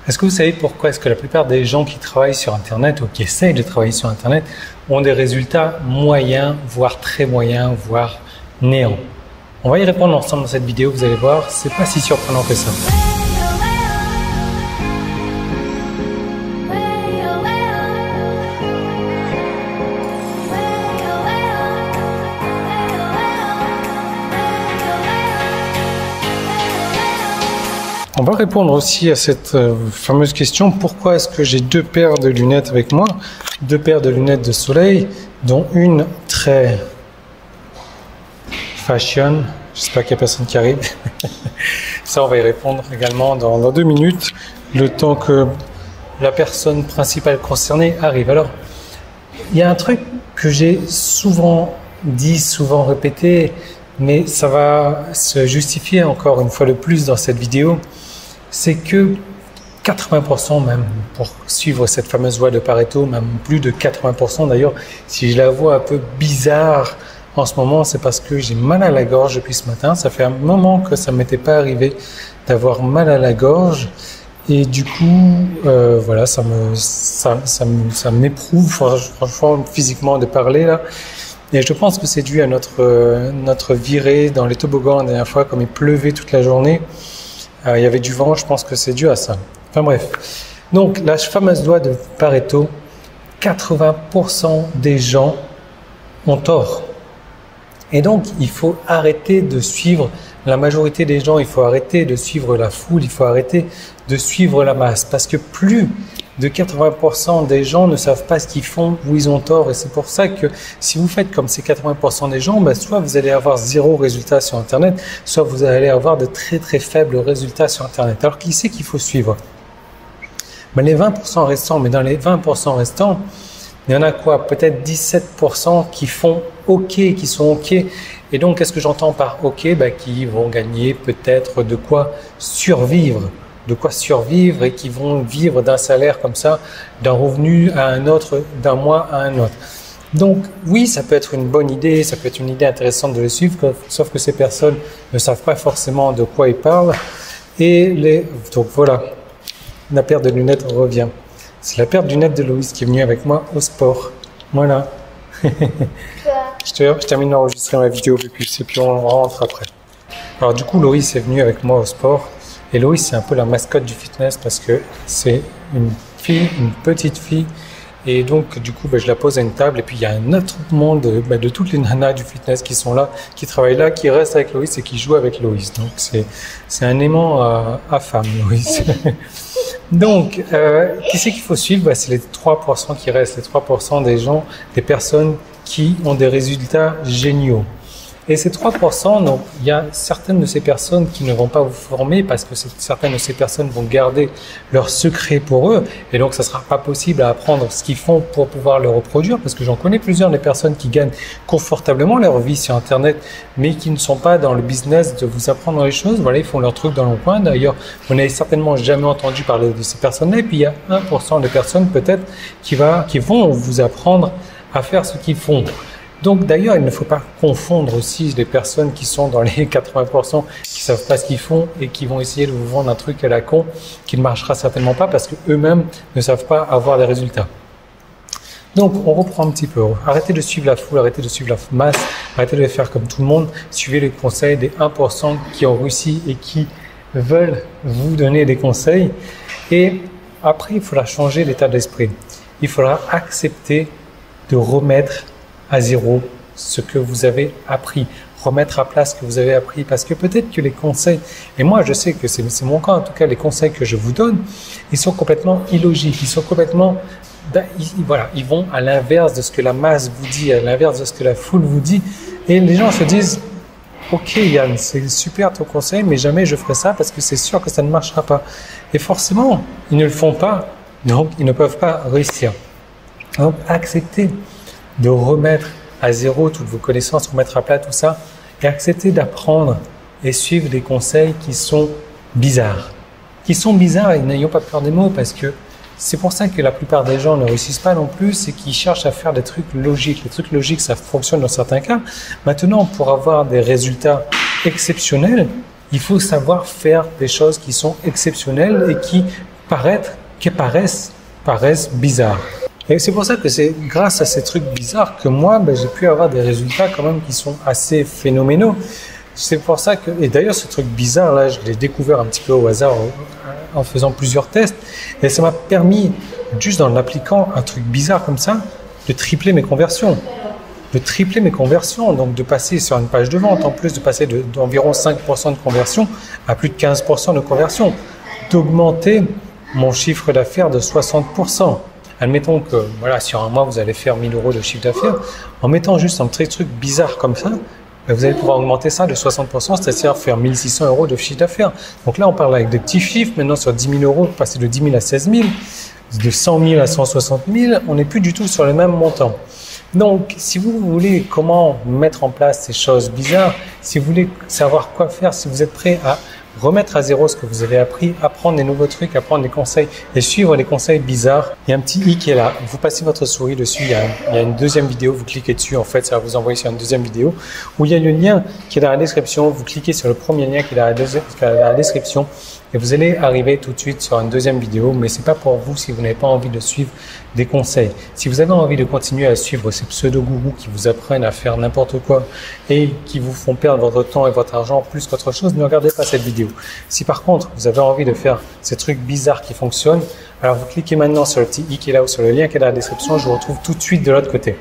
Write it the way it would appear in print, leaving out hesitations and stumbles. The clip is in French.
Est-ce que vous savez pourquoi est-ce que la plupart des gens qui travaillent sur Internet ou qui essayent de travailler sur Internet ont des résultats moyens, voire très moyens, voire néants? On va y répondre ensemble dans cette vidéo, vous allez voir, c'est pas si surprenant que ça. On va répondre aussi à cette fameuse question, pourquoi est-ce que j'ai deux paires de lunettes avec moi, deux paires de lunettes de soleil, dont une très fashion, j'espère qu'il n'y a personne qui arrive. Ça, on va y répondre également dans 2 minutes, le temps que la personne principale concernée arrive. Alors, il y a un truc que j'ai souvent dit, souvent répété, mais ça va se justifier encore une fois de plus dans cette vidéo, c'est que 80% même, pour suivre cette fameuse loi de Pareto, même plus de 80% d'ailleurs, si je la vois un peu bizarre en ce moment, c'est parce que j'ai mal à la gorge depuis ce matin. Ça fait un moment que ça ne m'était pas arrivé d'avoir mal à la gorge. Et du coup, voilà, ça m'éprouve, franchement, physiquement de parler là. Et je pense que c'est dû à notre virée dans les toboggans la dernière fois, comme il pleuvait toute la journée. Il y avait du vent, je pense que c'est dû à ça. Enfin bref. Donc, la fameuse loi de Pareto, 80% des gens ont tort. Et donc, il faut arrêter de suivre la majorité des gens, il faut arrêter de suivre la foule, il faut arrêter de suivre la masse. Parce que plus de 80% des gens ne savent pas ce qu'ils font, où ils ont tort. Et c'est pour ça que si vous faites comme ces 80% des gens, soit vous allez avoir 0 résultat sur Internet, soit vous allez avoir de très très faibles résultats sur Internet. Alors qui c'est qu'il faut suivre? Les 20% restants, mais dans les 20% restants, il y en a quoi? Peut-être 17% qui font OK, qui sont OK. Et donc, qu'est-ce que j'entends par OK? Qui vont gagner peut-être de quoi survivre. De quoi survivre et qui vont vivre d'un salaire comme ça, d'un revenu à un autre, d'un mois à un autre. Donc oui, ça peut être une bonne idée, ça peut être une idée intéressante de les suivre, sauf que ces personnes ne savent pas forcément de quoi ils parlent. Donc voilà, la paire de lunettes revient. C'est la paire de lunettes de Loïs qui est venue avec moi au sport. Voilà. Je termine d'enregistrer ma vidéo et puis on rentre après. Alors du coup, Loïs est venue avec moi au sport. Et Loïs, c'est un peu la mascotte du fitness parce que c'est une fille, une petite fille. Et donc, du coup, je la pose à une table. Et puis, il y a un autre monde de toutes les nanas du fitness qui sont là, qui travaillent là, qui restent avec Loïs et qui jouent avec Loïs. Donc, c'est un aimant à femme, Loïs. Donc, qui c'est qu'il faut suivre? C'est les 3% qui restent, les 3% des gens, des personnes qui ont des résultats géniaux. Et ces 3%, donc, il y a certaines de ces personnes qui ne vont pas vous former parce que certaines de ces personnes vont garder leur secret pour eux. Et donc, ça ne sera pas possible à apprendre ce qu'ils font pour pouvoir le reproduire parce que j'en connais plusieurs des personnes qui gagnent confortablement leur vie sur Internet, mais qui ne sont pas dans le business de vous apprendre les choses. Voilà, ils font leur truc dans le coin. D'ailleurs, vous n'avez certainement jamais entendu parler de ces personnes-là. Et puis, il y a 1% de personnes peut-être qui vont vous apprendre à faire ce qu'ils font. Donc d'ailleurs, il ne faut pas confondre aussi les personnes qui sont dans les 80% qui savent pas ce qu'ils font et qui vont essayer de vous vendre un truc à la con qui ne marchera certainement pas parce que eux-mêmes ne savent pas avoir des résultats. Donc on reprend un petit peu. Arrêtez de suivre la foule, arrêtez de suivre la masse, arrêtez de faire comme tout le monde. Suivez les conseils des 1% qui ont réussi et qui veulent vous donner des conseils. Et après, il faudra changer l'état d'esprit. Il faudra accepter de remettre à zéro ce que vous avez appris, remettre à place ce que vous avez appris, parce que peut-être que les conseils, et moi je sais que c'est mon cas en tout cas, les conseils que je vous donne, ils sont complètement illogiques, ils sont complètement, ils vont à l'inverse de ce que la masse vous dit, à l'inverse de ce que la foule vous dit, et les gens se disent, ok Yann, c'est super ton conseil, mais jamais je ferai ça parce que c'est sûr que ça ne marchera pas. Et forcément, ils ne le font pas, donc ils ne peuvent pas réussir. Donc acceptez de remettre à zéro toutes vos connaissances, remettre à plat tout ça et accepter d'apprendre et suivre des conseils qui sont bizarres. Qui sont bizarres et n'ayons pas peur des mots parce que c'est pour ça que la plupart des gens ne réussissent pas non plus, c'est qu'ils cherchent à faire des trucs logiques. Les trucs logiques, ça fonctionne dans certains cas. Maintenant, pour avoir des résultats exceptionnels, il faut savoir faire des choses qui sont exceptionnelles et qui paraissent bizarres. Et c'est pour ça que c'est grâce à ces trucs bizarres que moi, j'ai pu avoir des résultats quand même qui sont assez phénoménaux. C'est pour ça que, et d'ailleurs ce truc bizarre là, je l'ai découvert un petit peu au hasard en faisant plusieurs tests, et ça m'a permis, juste en appliquant un truc bizarre comme ça, de tripler mes conversions. Donc de passer sur une page de vente, en plus de passer d'environ 5% de conversion à plus de 15% de conversion, d'augmenter mon chiffre d'affaires de 60%. Admettons que voilà, sur un mois, vous allez faire 1000 € de chiffre d'affaires. En mettant juste un petit truc bizarre comme ça, vous allez pouvoir augmenter ça de 60%, c'est-à-dire faire 1600 € de chiffre d'affaires. Donc là, on parle avec des petits chiffres. Maintenant, sur 10 000 €, passer de 10 000 à 16 000, de 100 000 à 160 000, on n'est plus du tout sur le même montant. Donc, si vous voulez comment mettre en place ces choses bizarres, si vous voulez savoir quoi faire, si vous êtes prêt à remettre à zéro ce que vous avez appris, apprendre des nouveaux trucs, apprendre des conseils et suivre les conseils bizarres, il y a un petit i qui est là. Vous passez votre souris dessus, il y a une deuxième vidéo, vous cliquez dessus, en fait, ça va vous envoyer sur une deuxième vidéo où il y a le lien qui est dans la description. Vous cliquez sur le premier lien qui est dans la description et vous allez arriver tout de suite sur une deuxième vidéo, mais c'est pas pour vous si vous n'avez pas envie de suivre des conseils. Si vous avez envie de continuer à suivre ces pseudo-gourous qui vous apprennent à faire n'importe quoi et qui vous font perdre votre temps et votre argent plus qu'autre chose, ne regardez pas cette vidéo. Si par contre, vous avez envie de faire ces trucs bizarres qui fonctionnent, alors vous cliquez maintenant sur le petit i qui est là ou sur le lien qui est dans la description, je vous retrouve tout de suite de l'autre côté.